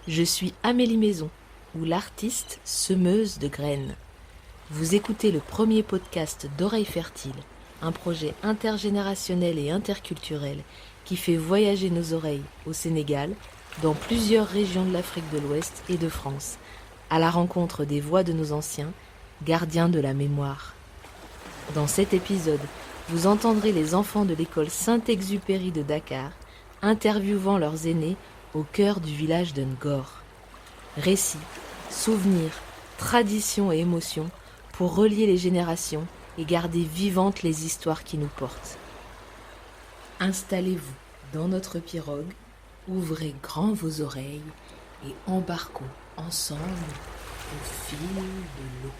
Je suis Amélie Maison, ou l'artiste semeuse de graines. Vous écoutez le premier podcast d'Oreilles Fertiles, un projet intergénérationnel et interculturel qui fait voyager nos oreilles au Sénégal, dans plusieurs régions de l'Afrique de l'Ouest et de France, à la rencontre des voix de nos anciens, gardiens de la mémoire. Dans cet épisode, vous entendrez les enfants de l'école Saint-Exupéry de Dakar interviewant leurs aînés au cœur du village de Ngor. Récits, souvenirs, traditions et émotions pour relier les générations et garder vivantes les histoires qui nous portent. Installez-vous dans notre pirogue, ouvrez grand vos oreilles et embarquons ensemble au fil de l'eau.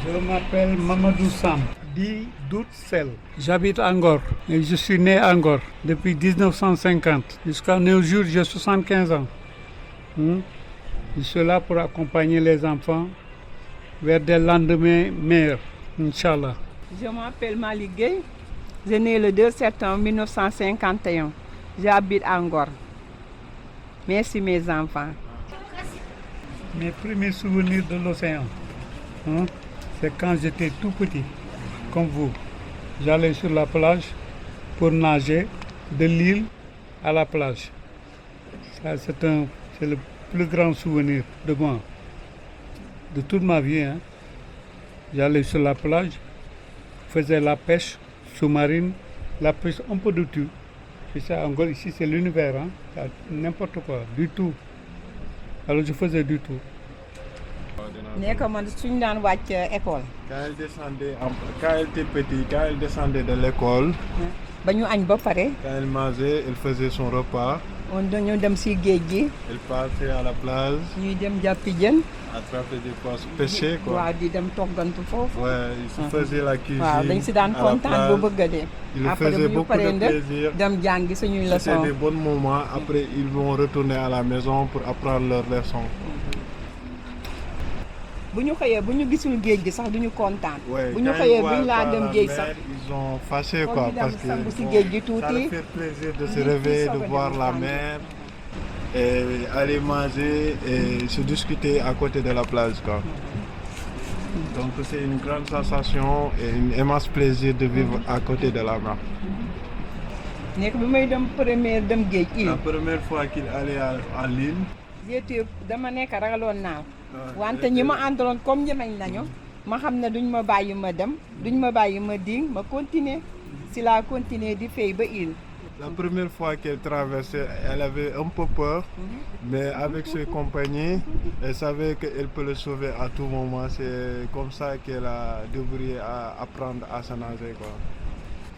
Je m'appelle Mamadou Sam, dit Doutsel. J'habite à Ngor et je suis né à Ngor depuis 1950. Jusqu'à nos jours, j'ai 75 ans. Je suis là pour accompagner les enfants vers des lendemains meilleurs, Inch'Allah. Je m'appelle Malick Gueye. Je suis né le 2 septembre 1951. J'habite à Ngor. Merci mes enfants. Mes premiers souvenirs de l'océan, c'est quand j'étais tout petit, comme vous. J'allais sur la plage pour nager de l'île à la plage. Ça, c'est le plus grand souvenir de moi, de toute ma vie. J'allais sur la plage, faisais la pêche sous-marine, la pêche un peu de tout. C'est ça, encore ici, c'est l'univers, n'importe quoi, du tout. Alors je faisais du tout. École. Quand elle était petite, quand elle descendait de l'école, quand elle mangeait, elle faisait son repas. Elle passait à la plage, attraper des poissons, pêcher quoi. Ouais, il se faisait la cuisine à la plage. Il le faisait beaucoup de plaisir. C'était des bons moments. Après, ils vont retourner à la maison pour apprendre leurs leçons. Ouais, quand ils sont fâchés quoi, parce que ça leur fait plaisir de se réveiller, de voir la mer et aller manger et se discuter à côté de la plage quoi. Donc c'est une grande sensation et un immense plaisir de vivre à côté de la mer. La première fois qu'il allait à l'île, wante ñi ma àndaloon comme ñemeñ nañu ma xam ne duñ ma bàyyi ma dem duñ ma bàyyi ma ding ma continuer si la continuer di fay ba île. La première fois qu'elle traversait, elle avait un peu peur, mais avec ses compagnons, elle savait qu'elle peut le sauver à tout moment. C'est comme ça qu'elle a débrouillé à apprendre à se nager quoi.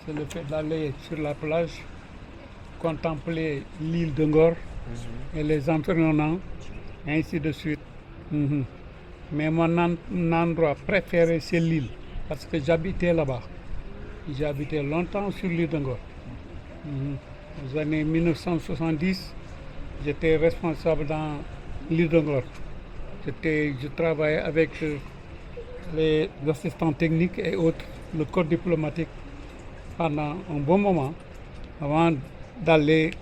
C'est le fait d'aller sur la plage, contempler l'île de Ngor et les environnants, ainsi de suite. Mais mon endroit préféré, c'est l'île, parce que j'habitais là-bas. J'ai habité longtemps sur l'île de Ngor. Aux années 1970, j'étais responsable dans l'île de Ngor. Je travaillais avec les assistants techniques et autres, le corps diplomatique, pendant un bon moment, avant d'aller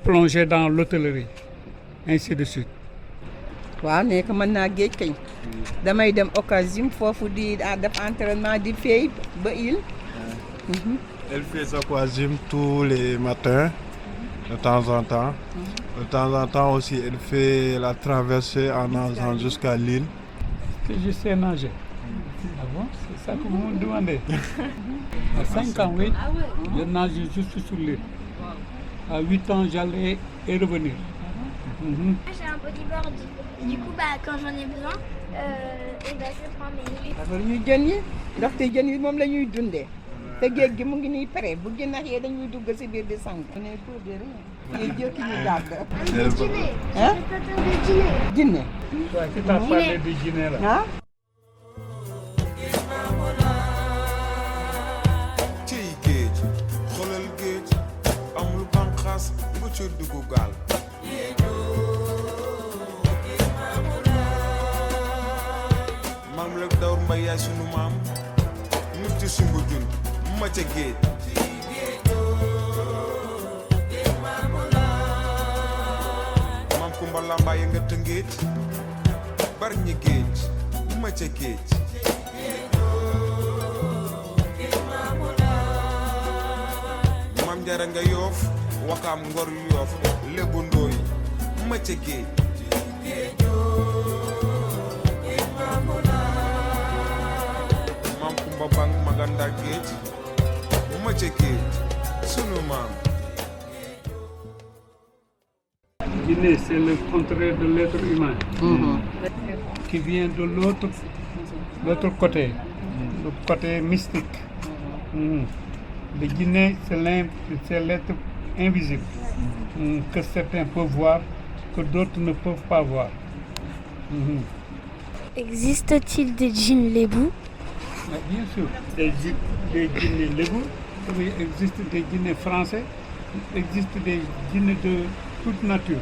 plonger dans l'hôtellerie, ainsi de suite. waaw nekk mën naa géej kañ damay dem occasion foofu di def entraînement di fay ba île. Elle fait aquagym tous les matins de temps en temps. De temps en temps aussi elle fait la traversée en nageant jusqu'à l'île. Je sais nager. Ah bon? C'est ça que vous me demandez? À 5 ans, oui. Je nageais juste sur l'île. À 8 ans, j'allais et revenir. J'ai un bodyboard. Du coup, quand j'en ai besoin, je prends mes... dafa ñuy jën yi ndaxte jën yi moom la ñuy dundee te géej gi mu ngi nii pare bu ginnax yee dañuy dugg si biir di sang. on est peu de rien. ñuy jëkki ñu gàdd. Un dîner. Hein? Je peux faire le dîner. Jinne. Toi qui t'as parlé du Guinée là. ah. ciy géej xoolal géej amul bànqaas bu ci dugg gaal. maam la dawr mbay yaay sunu maam mucc si mbujun ma ca géej. maam Kumba Lambaay nga Tëngéej bar ñi géej ma ca géej. maam Jara nga Yoof Wakaam Ngor Yoof Lébu Ndooy ma ca géej. maam Kumba Bang Maganda géej ma ca géej sunu maam. Guinée, c'est le contraire de l'être humain. Qui vient de l'autre côté, le côté mystique. Le Guinée, c'est l'être invisible que certains peuvent voir, que d'autres ne peuvent pas voir. Existe-t-il des djinns lébous? Bien sûr, des djinns lébous, comme il existe des djinns français, il existe des djinns de toute nature.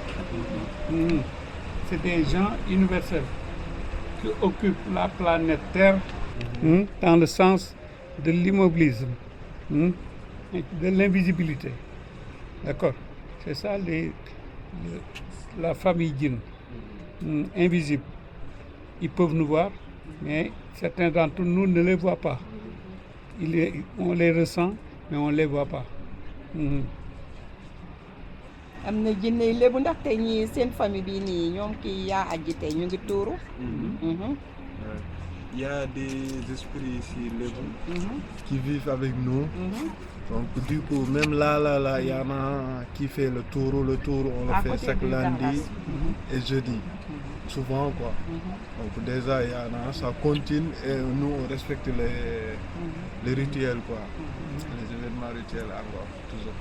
C'est des gens universels qui occupent la planète Terre dans le sens de l'immobilisme, de l'invisibilité. D'accord? C'est ça la famille djinn, invisible. Ils peuvent nous voir, mais certains d'entre nous ne les voient pas. On les ressent, mais on ne les voit pas. am na jinne yi lébu ndaxte ñii seen famille bii nii ñoom kii yaa aji tey ñu ngi tuuru. Il y a des esprits ici lébou qui vivent avec nous. Donc du coup, même là, il y en a qui fait le tour, on le fait chaque lundi et jeudi. Souvent quoi. Donc déjà il y en a, ça continue et nous on respecte les rituels quoi. Les événements rituels encore, toujours.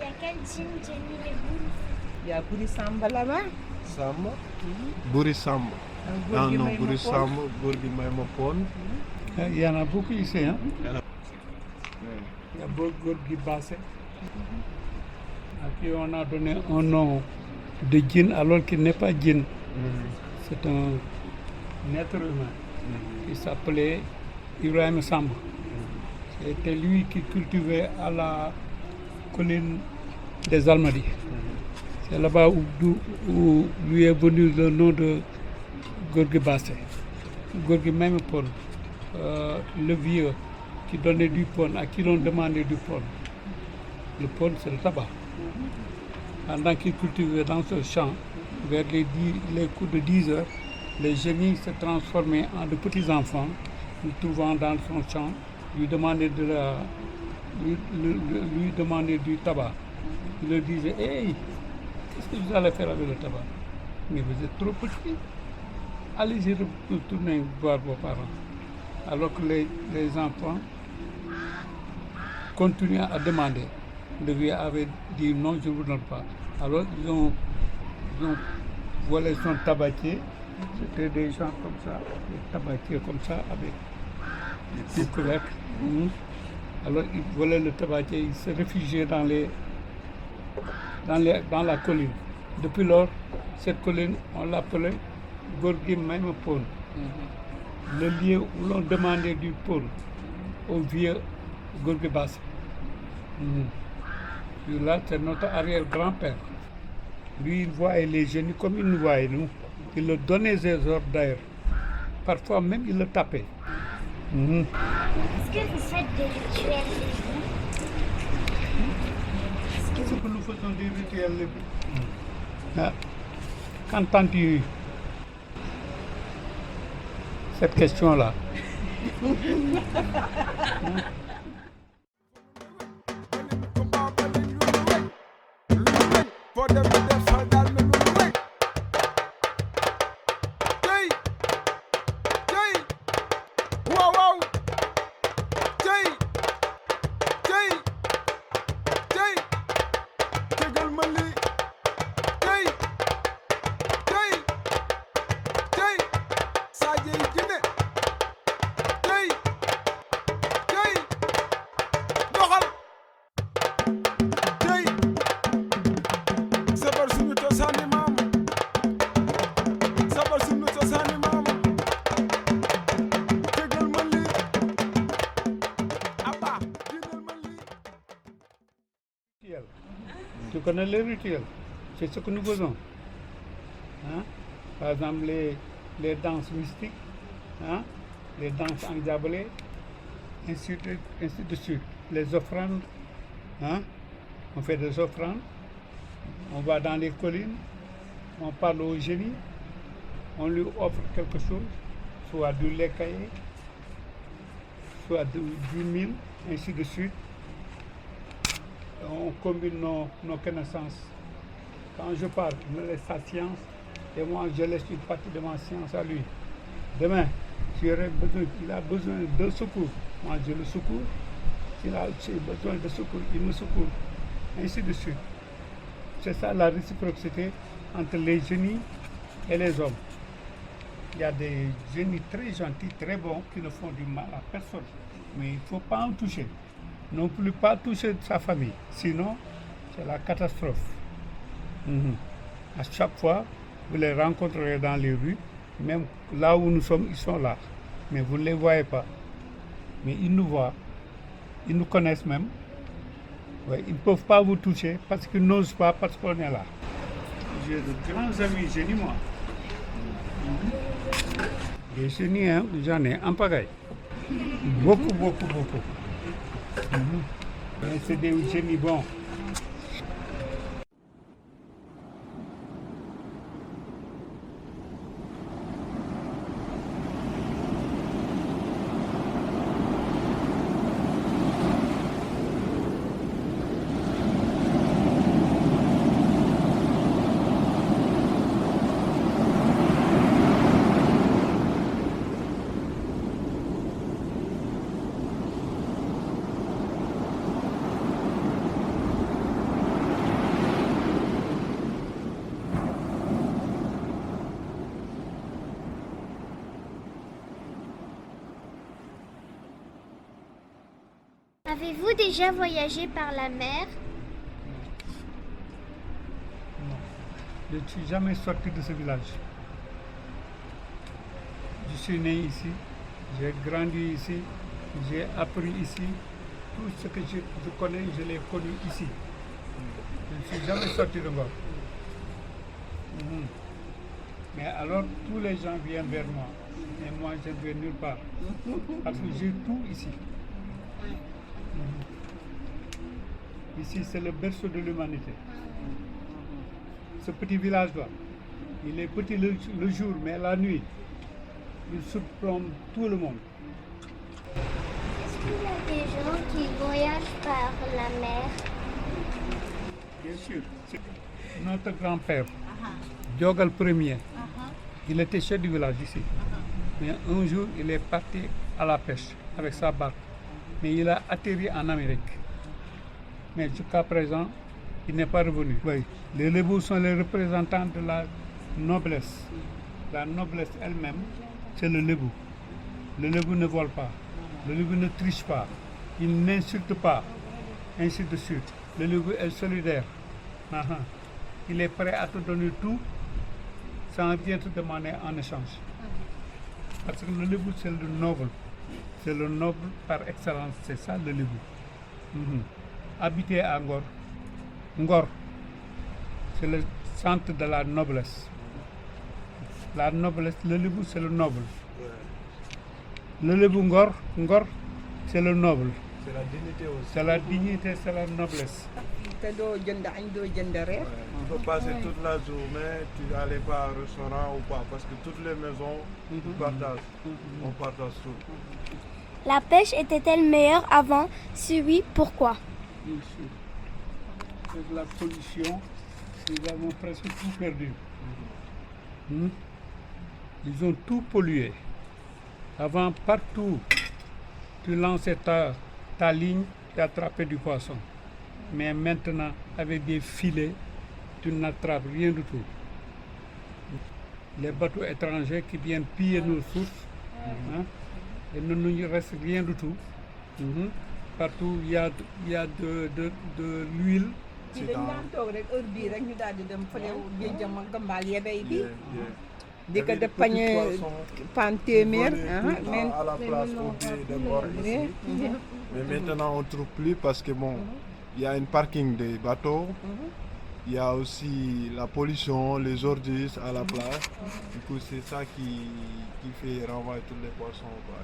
Il y a quel djinn Jenny lébou? Il y a Buri Samba là-bas. Samba? Buri Samba. Ah non, Buri Samba, Gorgui Mayma Pon. Il y en a beaucoup ici. Hein? Il y a Gorgui Bassé, à qui on a donné un nom de djinn alors qu'il n'est pas djinn. C'est un être humain qui s'appelait Ibrahim Samba. C'était lui qui cultivait à la colline des Almadies. C'est là-bas où lui est venu le nom de Gorgui Bassé. Gorgui Mayma Pon, le vieux qui donnait du pon, à qui l'on demandait du pon. Le pon, c'est le tabac. Pendant qu'il cultivait dans ce champ, vers les coups de 10 heures, les génies se transformaient en de petits enfants, le trouvant dans son champ, lui demandaient lui demander du tabac. Il leur disait, hey, qu'est-ce que vous allez faire avec le tabac? Mais vous êtes trop petit. Allez-y retourner voir vos parents. Alors que les enfants continuaient à demander. Le vieux avait dit non, je ne vous donne pas. Alors ils ont volé son tabatier. C'était des gens comme ça, des tabatiers comme ça, avec des petits couvercles. Alors ils volaient le tabatier, ils se réfugiaient dans la colline. Depuis lors, cette colline, on l'appelait Gorgui Mayma Pon. Le lieu où l'on demandait du pon au vieux Gorgui Bassé. Là, c'est notre arrière-grand-père. Lui, il voyait les génies comme il nous voyait, nous. Il leur donnait ses ordres d'ailleurs. Parfois même, il le tapait. Est-ce que vous faites des rituels lébous? Qu'est-ce que nous faisons des rituels lébous? Qu'entends-tu? cette question-là. Tu connais les rituels, c'est ce que nous faisons. Hein? Par exemple, les danses mystiques, hein? Les danses endiablées, ainsi de suite. Les offrandes, hein? On fait des offrandes, on va dans les collines, on parle au génie, on lui offre quelque chose, soit du lait caillé, soit du mil, ainsi de suite. On combine nos connaissances. Quand je parle, il me laisse sa science et moi je laisse une partie de ma science à lui. Demain, il a besoin de secours, moi je le secours. S'il a besoin de secours, il me secourt. Ainsi de suite. C'est ça la réciprocité entre les génies et les hommes. Il y a des génies très gentils, très bons, qui ne font du mal à personne. Mais il ne faut pas en toucher. Non plus pas toucher sa famille, sinon c'est la catastrophe. À chaque fois, vous les rencontrerez dans les rues, même là où nous sommes, ils sont là. Mais vous ne les voyez pas. Mais ils nous voient, ils nous connaissent même. Ouais, ils ne peuvent pas vous toucher parce qu'ils n'osent pas, parce qu'on est là. J'ai de grands amis génies, moi. Des génies, hein, j'en ai en pagaille. Beaucoup. C'est des génies bons. Avez-vous déjà voyagé par la mer? Non, je ne suis jamais sorti de ce village. Je suis né ici, j'ai grandi ici, j'ai appris ici. Tout ce que je connais, je l'ai connu ici. Je ne suis jamais sorti de Ngor. Mais alors, tous les gens viennent vers moi. Et moi, je ne vais nulle part. Parce que j'ai tout ici. Ici, c'est le berceau de l'humanité. Ce petit village-là, il est petit le jour, mais la nuit, il surplombe tout le monde. Est-ce qu'il y a des gens qui voyagent par la mer? Bien sûr. Notre grand-père, Diogal Ier, il était chef du village ici. Mais un jour, il est parti à la pêche avec sa barque. Mais il a atterri en Amérique. Mais jusqu'à présent, il n'est pas revenu. Oui. Les Lébous sont les représentants de la noblesse. La noblesse elle-même, c'est le Lébou. Le Lébou ne vole pas. Le Lébou ne triche pas. Il n'insulte pas. Ainsi de suite. Le Lébou est solidaire. Il est prêt à te donner tout sans rien te demander en échange. Parce que le Lébou, c'est le noble. C'est le noble par excellence. C'est ça le Lébou. Habiter à Ngor. Ngor, c'est le centre de la noblesse. La noblesse, le Lébou, c'est le noble. Le Lébou Ngor, c'est le noble. C'est la dignité aussi. C'est la dignité, c'est la noblesse. te doo jënd añ doo jënd reer. On peut passer toute la journée, tu n'allais pas au restaurant ou pas, parce que toutes les maisons partagent. On partage tout. La pêche était-elle meilleure avant? Si oui, pourquoi? Bien sûr. Avec la pollution, nous avons presque tout perdu. Ils ont tout pollué. Avant, partout, tu lançais ta ligne et attrapais du poisson. Mais maintenant, avec des filets, tu n'attrapes rien du tout. Les bateaux étrangers qui viennent piller nos sources, et ne nous reste rien du tout. Partout, il y a de l'huile. ci dañ daan toog rek heure bii rek ñu daal di dem fële géejam ak gambaal yebey bi di ko def pañe pan téeméer à la place au pied de bord ici. Mais maintenant on ne trouve plus parce que bon, il y a une parking des bateaux, il y a aussi la pollution, les ordures à la plage. Du coup c'est ça qui fait renvoyer tous les poissons, quoi.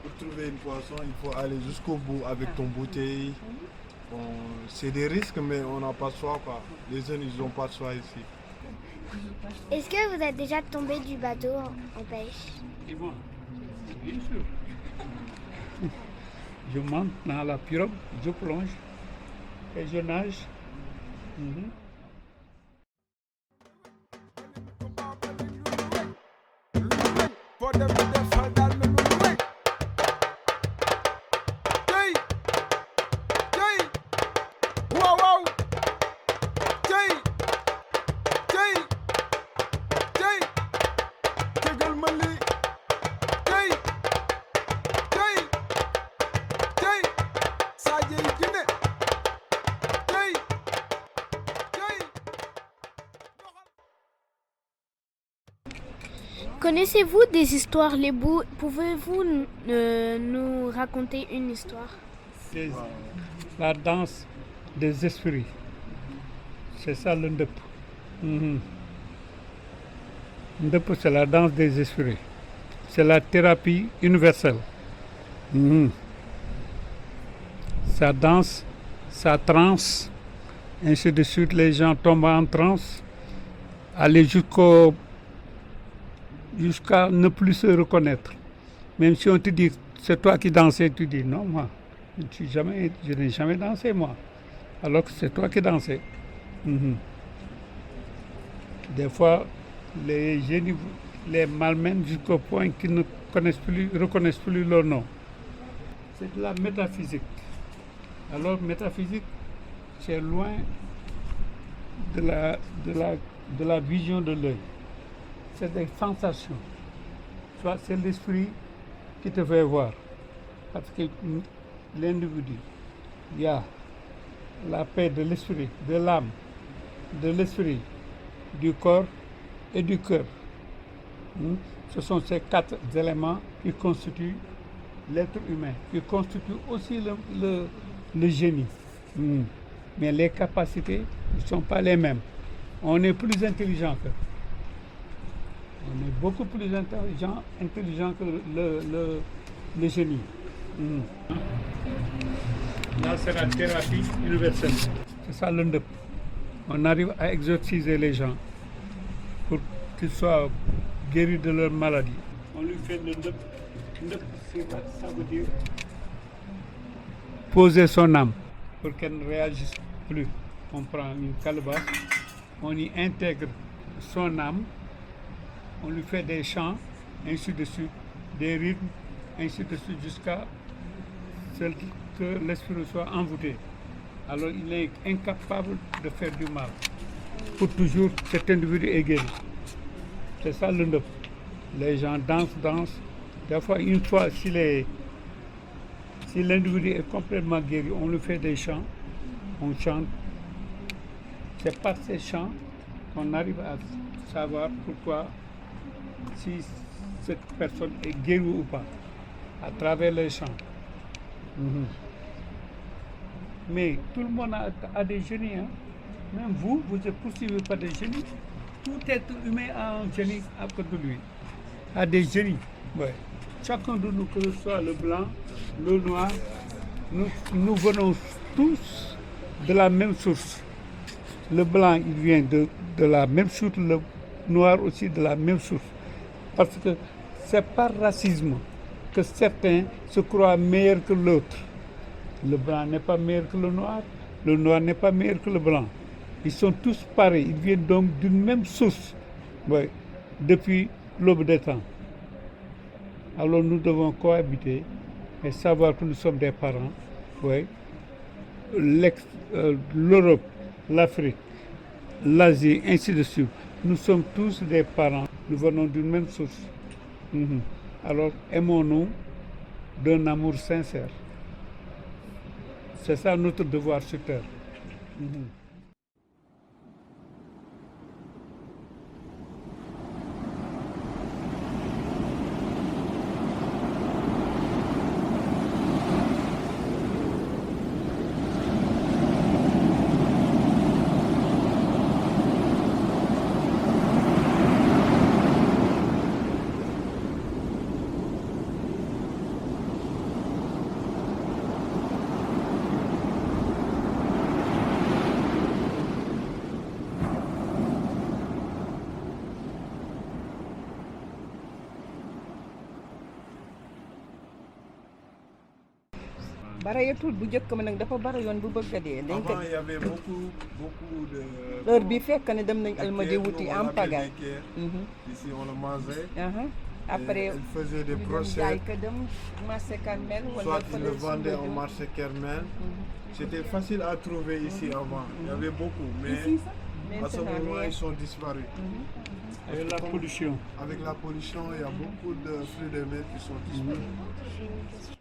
Pour trouver une poisson, il faut aller jusqu'au bout avec ton bouteille. Bon, c'est des risques, mais on n'a pas de choix, quoi. Les jeunes, ils n'ont pas de choix ici. Est-ce que vous êtes déjà tombé du bateau en pêche? Et moi, bien sûr. Je monte dans la pirogue, je plonge et je nage. Connaissez-vous des histoires lébou? Pouvez-vous nous raconter une histoire? C'est la danse des esprits. C'est ça le ndep. Ndep, c'est la danse des esprits. C'est la thérapie universelle. Ça danse, ça transe, ainsi de suite. Les gens tombent en transe, aller jusqu'à ne plus se reconnaître. Même si on te dit, c'est toi qui dansais, tu dis, non, moi, je n'ai jamais dansé, moi. Alors que c'est toi qui dansais. Des fois, les génies les malmènent jusqu'au point qu'ils ne reconnaissent plus leur nom. C'est de la métaphysique. Alors, métaphysique, c'est loin de la vision de l'œil. C'est des sensations. Soit c'est l'esprit qui te fait voir. Parce que l'individu, il y a la paix de l'esprit, de l'âme, de l'esprit, du corps et du cœur. Ce sont ces 4 éléments qui constituent l'être humain, qui constituent aussi le génie. Mais les capacités ne sont pas les mêmes. On est plus intelligent qu'eux. On est beaucoup plus intelligent que le génie. Là, c'est la thérapie universelle. C'est ça le ndep. On arrive à exorciser les gens pour qu'ils soient guéris de leur maladie. On lui fait le ndep. Ndep, ça veut dire poser son âme pour qu'elle ne réagisse plus. On prend une calebasse, on y intègre son âme. On lui fait des chants, ainsi de suite, des rythmes, ainsi de suite, jusqu'à ce que l'esprit soit envoûté. Alors il est incapable de faire du mal. Pour toujours, cet individu est guéri. C'est ça le ndep. Les gens dansent. Des fois, une fois, si l'individu est complètement guéri, on lui fait des chants, on chante. C'est par ces chants qu'on arrive à savoir pourquoi, si cette personne est guérie ou pas, à travers les chants. Mais tout le monde a des génies. Même vous êtes poursuivi par des génies. Tout être humain a un génie à côté de lui. A des génies. Ouais. Chacun de nous, que ce soit le blanc, le noir, nous venons tous de la même source. Le blanc, il vient de la même source, le noir aussi de la même source. Parce que c'est par racisme que certains se croient meilleurs que l'autre. Le blanc n'est pas meilleur que le noir n'est pas meilleur que le blanc. Ils sont tous pareils, ils viennent donc d'une même source, oui, depuis l'aube des temps. Alors nous devons cohabiter et savoir que nous sommes des parents, oui. L'Europe, l'Afrique, l'Asie, ainsi de suite. Nous sommes tous des parents, nous venons d'une même source. Alors aimons-nous d'un amour sincère. C'est ça notre devoir sur terre. barayatul bu njëkk ma nag dafa bara yoon bu bëgg a dee. dañ ko Avant, il y avait beaucoup de. heure bi fekk ne dem nañ Almadies wuti en pagaille. Ici on le mangeait. Après il faisait des procès. jaay ko dem marché Kermel. Soit il le vendait au marché Kermel. C'était facile à trouver ici avant. Il y avait beaucoup, mais à ce moment ils sont disparus. Avec la pollution. Avec la pollution, il y a beaucoup de fruits de mer qui sont disparus. J'ai une question.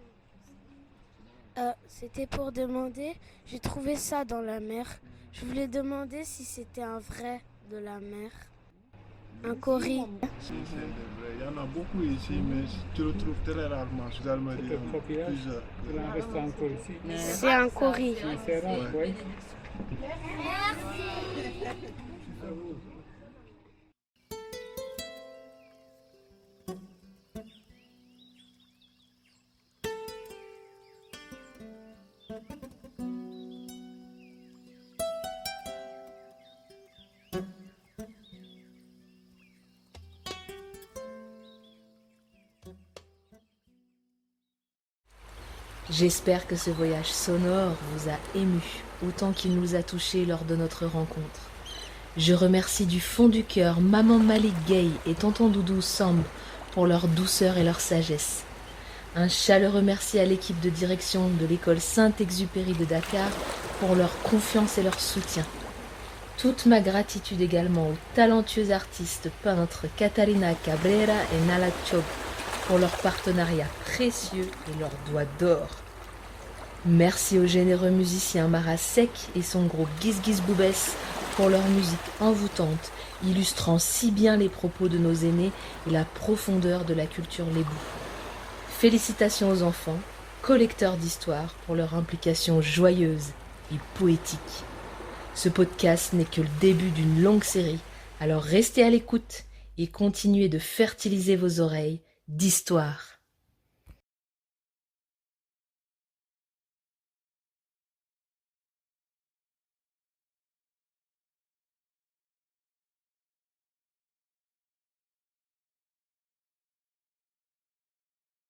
C'était pour demander, j'ai trouvé ça dans la mer. Je voulais demander si c'était un vrai de la mer. Un cori. Il y en a beaucoup ici, mais tu le trouves très rarement. Je dois dire plusieurs. Il en reste encore ici. C'est un cori. C'est rare, oui. J'espère que ce voyage sonore vous a ému autant qu'il nous a touchés lors de notre rencontre. Je remercie du fond du cœur Maman Malik Gay et Tonton Doudou Samb pour leur douceur et leur sagesse. Un chaleureux merci à l'équipe de direction de l'école Saint-Exupéry de Dakar pour leur confiance et leur soutien. Toute ma gratitude également aux talentueux artistes peintres Catalina Cabrera et Nala Chob pour leur partenariat précieux et leurs doigts d'or. Merci aux généreux musiciens Mara Sek et son groupe Giz Giz Boubès pour leur musique envoûtante, illustrant si bien les propos de nos aînés et la profondeur de la culture lébou. Félicitations aux enfants, collecteurs d'histoire, pour leur implication joyeuse et poétique. Ce podcast n'est que le début d'une longue série, alors restez à l'écoute et continuez de fertiliser vos oreilles d'histoire.